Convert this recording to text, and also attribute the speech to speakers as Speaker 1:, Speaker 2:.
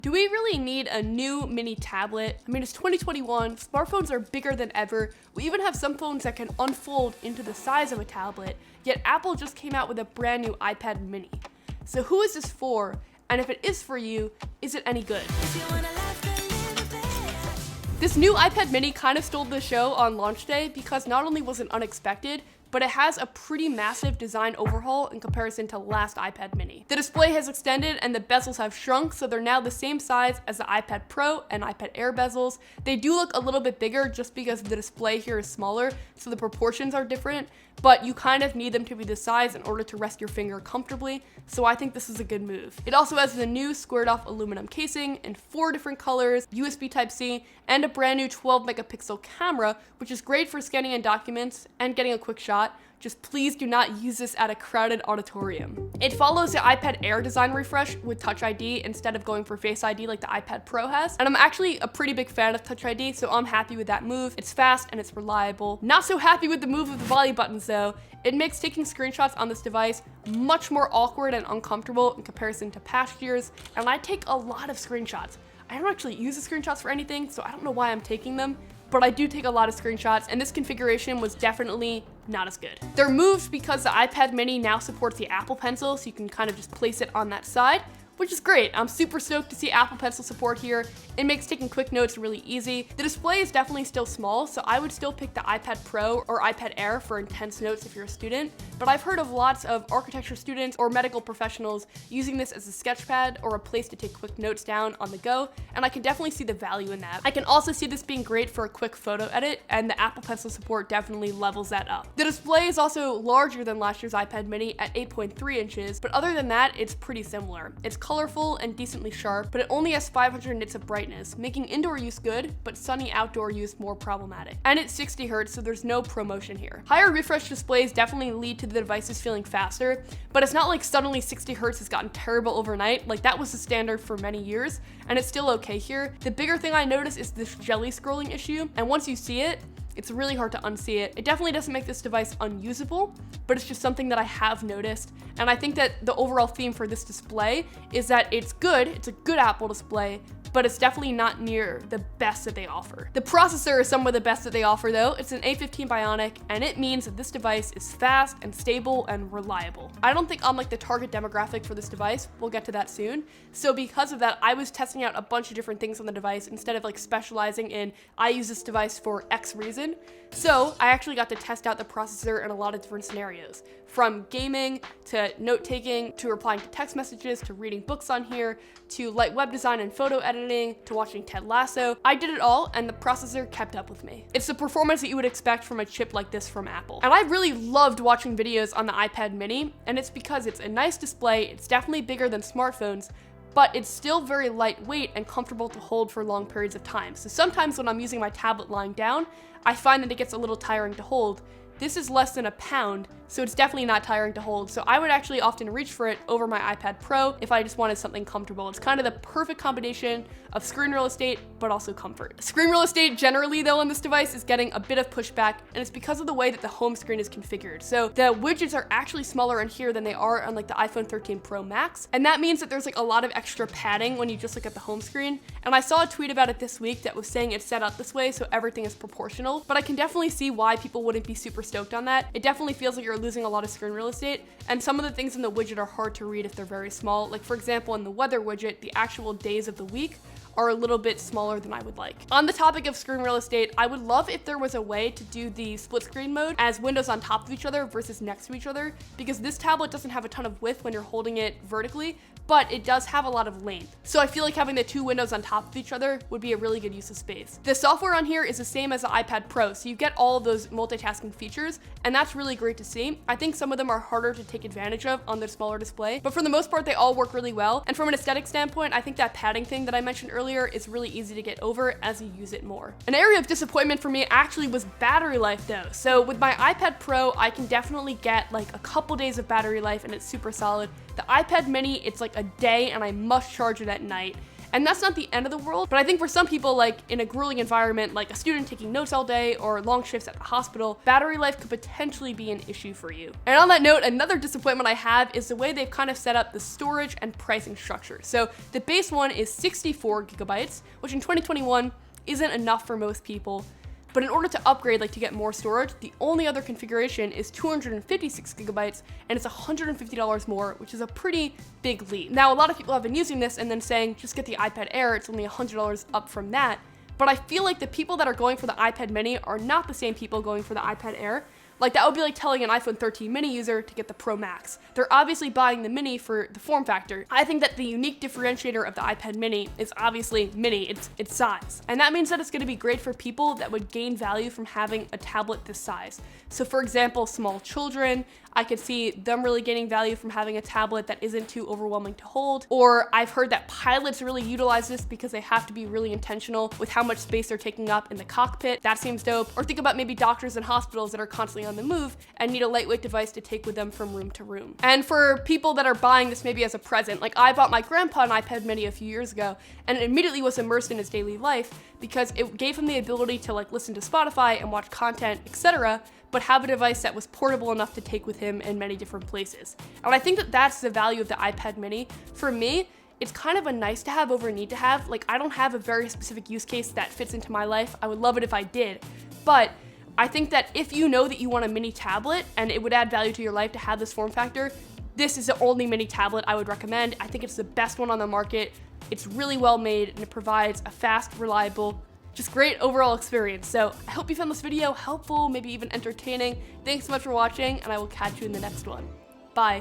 Speaker 1: Do we really need a new mini tablet? I mean, it's 2021, smartphones are bigger than ever. We even have some phones that can unfold into the size of a tablet, yet Apple just came out with a brand new iPad mini. So who is this for? And if it is for you, is it any good? This new iPad mini kind of stole the show on launch day because not only was it unexpected, but it has a pretty massive design overhaul in comparison to last iPad mini. The display has extended and the bezels have shrunk, so they're now the same size as the iPad Pro and iPad Air bezels. They do look a little bit bigger just because the display here is smaller, so the proportions are different, but you kind of need them to be this size in order to rest your finger comfortably, so I think this is a good move. It also has the new squared off aluminum casing in 4 different colors, USB Type-C, and a brand new 12 megapixel camera, which is great for scanning in documents and getting a quick shot. Just please do not use this at a crowded auditorium. It follows the iPad Air design refresh with Touch ID instead of going for Face ID like the iPad Pro has. And I'm actually a pretty big fan of Touch ID, so I'm happy with that move. It's fast and it's reliable. Not so happy with the move of the volume buttons though. It makes taking screenshots on this device much more awkward and uncomfortable in comparison to past years, and I take a lot of screenshots. I don't actually use the screenshots for anything, so I don't know why I'm taking them, but I do take a lot of screenshots, and this configuration was definitely not as good. They're moved because the iPad mini now supports the Apple Pencil, so you can kind of just place it on that side, which is great. I'm super stoked to see Apple Pencil support here. It makes taking quick notes really easy. The display is definitely still small, so I would still pick the iPad Pro or iPad Air for intense notes if you're a student, but I've heard of lots of architecture students or medical professionals using this as a sketchpad or a place to take quick notes down on the go, and I can definitely see the value in that. I can also see this being great for a quick photo edit, and the Apple Pencil support definitely levels that up. The display is also larger than last year's iPad mini at 8.3 inches, but other than that, it's pretty similar. It's colorful and decently sharp, but it only has 500 nits of brightness, making indoor use good, but sunny outdoor use more problematic. And it's 60 Hz, so there's no promotion here. Higher refresh displays definitely lead to the devices feeling faster, but it's not like suddenly 60 Hz has gotten terrible overnight. Like, that was the standard for many years, and it's still okay here. The bigger thing I notice is this jelly scrolling issue, and once you see it, it's really hard to unsee it. It definitely doesn't make this device unusable, but it's just something that I have noticed. And I think that the overall theme for this display is that it's good, it's a good Apple display, but it's definitely not near the best that they offer. The processor is some of the best that they offer though. It's an A15 Bionic, and it means that this device is fast and stable and reliable. I don't think I'm like the target demographic for this device. We'll get to that soon. So because of that, I was testing out a bunch of different things on the device instead of like specializing in, I use this device for X reason. So I actually got to test out the processor in a lot of different scenarios, from gaming to note-taking to replying to text messages to reading books on here to light web design and photo editing to watching Ted Lasso. I did it all, and the processor kept up with me. It's the performance that you would expect from a chip like this from Apple. And I really loved watching videos on the iPad mini, and it's because it's a nice display. It's definitely bigger than smartphones, but it's still very lightweight and comfortable to hold for long periods of time. So sometimes when I'm using my tablet lying down, I find that it gets a little tiring to hold. This is less than a pound, so it's definitely not tiring to hold. So I would actually often reach for it over my iPad Pro if I just wanted something comfortable. It's kind of the perfect combination of screen real estate, but also comfort. Screen real estate generally though on this device is getting a bit of pushback, and it's because of the way that the home screen is configured. So the widgets are actually smaller in here than they are on like the iPhone 13 Pro Max. And that means that there's like a lot of extra padding when you just look at the home screen. And I saw a tweet about it this week that was saying it's set up this way so everything is proportional, but I can definitely see why people wouldn't be super stoked on that. It definitely feels like you're losing a lot of screen real estate, and some of the things in the widget are hard to read if they're very small. Like for example, in the weather widget, the actual days of the week are a little bit smaller than I would like. On the topic of screen real estate, I would love if there was a way to do the split screen mode as windows on top of each other versus next to each other, because this tablet doesn't have a ton of width when you're holding it vertically, but it does have a lot of length. So I feel like having the two windows on top of each other would be a really good use of space. The software on here is the same as the iPad Pro, so you get all of those multitasking features, and that's really great to see. I think some of them are harder to take advantage of on the smaller display, but for the most part, they all work really well. And from an aesthetic standpoint, I think that padding thing that I mentioned earlier is really easy to get over as you use it more. An area of disappointment for me actually was battery life though. So with my iPad Pro, I can definitely get like a couple days of battery life and it's super solid. The iPad mini, it's like a day and I must charge it at night. And that's not the end of the world, but I think for some people, like in a grueling environment, like a student taking notes all day or long shifts at the hospital, battery life could potentially be an issue for you. And on that note, another disappointment I have is the way they've kind of set up the storage and pricing structure. So the base one is 64 gigabytes, which in 2021 isn't enough for most people. But in order to upgrade, like to get more storage, the only other configuration is 256 gigabytes, and it's $150 more, which is a pretty big leap. Now, a lot of people have been using this and then saying, just get the iPad Air, it's only $100 up from that. But I feel like the people that are going for the iPad mini are not the same people going for the iPad Air. Like that would be like telling an iPhone 13 mini user to get the Pro Max. They're obviously buying the mini for the form factor. I think that the unique differentiator of the iPad mini is obviously mini, its size. And that means that it's gonna be great for people that would gain value from having a tablet this size. So for example, small children, I could see them really gaining value from having a tablet that isn't too overwhelming to hold. Or I've heard that pilots really utilize this because they have to be really intentional with how much space they're taking up in the cockpit. That seems dope. Or think about maybe doctors and hospitals that are constantly on the move and need a lightweight device to take with them from room to room. And for people that are buying this maybe as a present, like I bought my grandpa an iPad mini a few years ago and it immediately was immersed in his daily life because it gave him the ability to like listen to Spotify and watch content, etc., but have a device that was portable enough to take with him in many different places. And I think that that's the value of the iPad mini. For me, it's kind of a nice to have over need to have. Like I don't have a very specific use case that fits into my life. I would love it if I did, but I think that if you know that you want a mini tablet and it would add value to your life to have this form factor, this is the only mini tablet I would recommend. I think it's the best one on the market. It's really well made and it provides a fast, reliable, just great overall experience. So I hope you found this video helpful, maybe even entertaining. Thanks so much for watching, and I will catch you in the next one. Bye.